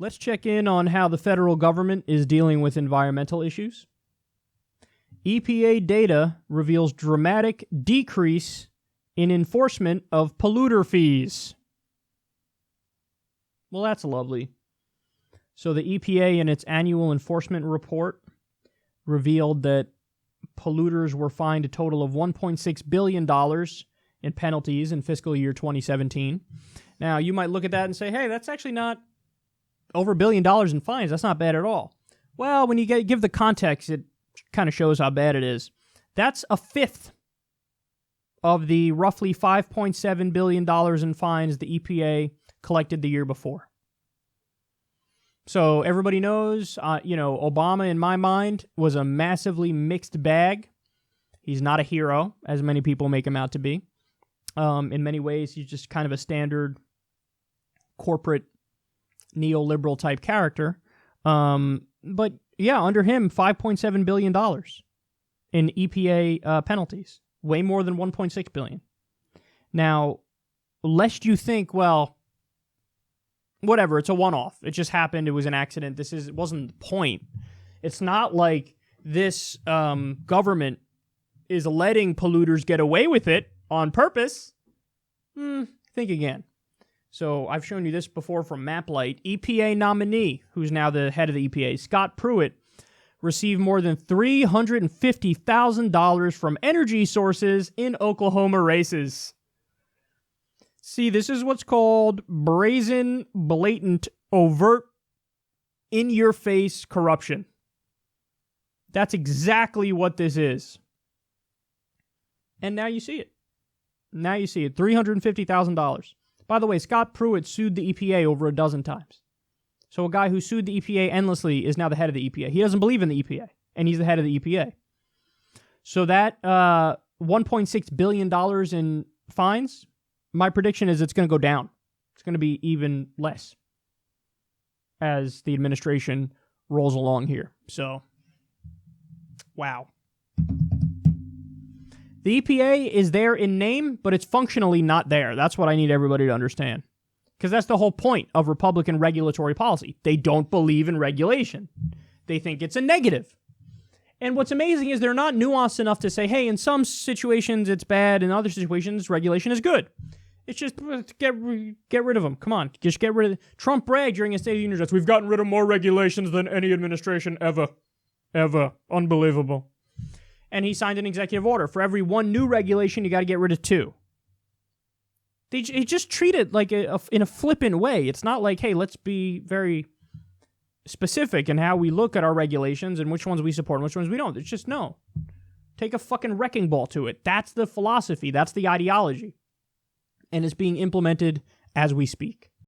Let's check in on how the federal government is dealing with environmental issues. EPA data reveals dramatic decrease in enforcement of polluter fees. Well, that's lovely. So the EPA in its annual enforcement report revealed that polluters were fined a total of $1.6 billion in penalties in fiscal year 2017. Now, you might look at that and say, hey, that's actually not over $1 billion in fines. That's not bad at all. Well, when you give the context, it kind of shows how bad it is. That's a fifth of the roughly $5.7 billion in fines the EPA collected the year before. So everybody knows, Obama, in my mind, was a massively mixed bag. He's not a hero, as many people make him out to be. In many ways, he's just kind of a standard corporate neoliberal type character. But yeah, under him, $5.7 billion in EPA penalties. Way more than $1.6 billion. Now, lest you think, well, whatever, it's a one-off. It just happened. It was an accident. It wasn't the point. It's not like this government is letting polluters get away with it on purpose. Think again. So I've shown you this before from MapLight. EPA nominee, who's now the head of the EPA, Scott Pruitt, received more than $350,000 from energy sources in Oklahoma races. See, this is what's called brazen, blatant, overt, in-your-face corruption. That's exactly what this is. And now you see it. $350,000. By the way, Scott Pruitt sued the EPA over a dozen times. So a guy who sued the EPA endlessly is now the head of the EPA. He doesn't believe in the EPA, and he's the head of the EPA. So that $1.6 billion in fines, my prediction is it's going to go down. It's going to be even less as the administration rolls along here. So, wow. The EPA is there in name, but it's functionally not there. That's what I need everybody to understand. Because that's the whole point of Republican regulatory policy. They don't believe in regulation. They think it's a negative. And what's amazing is they're not nuanced enough to say, hey, in some situations it's bad, in other situations regulation is good. It's just get rid of them. Come on, just get rid of Trump bragged during his State of the Union address. We've gotten rid of more regulations than any administration ever. Unbelievable. And he signed an executive order. For every one new regulation, you got to get rid of two. He just treat it like in a flippant way. It's not like, hey, let's be very specific in how we look at our regulations and which ones we support and which ones we don't. It's just, no. Take a fucking wrecking ball to it. That's the philosophy. That's the ideology. And it's being implemented as we speak.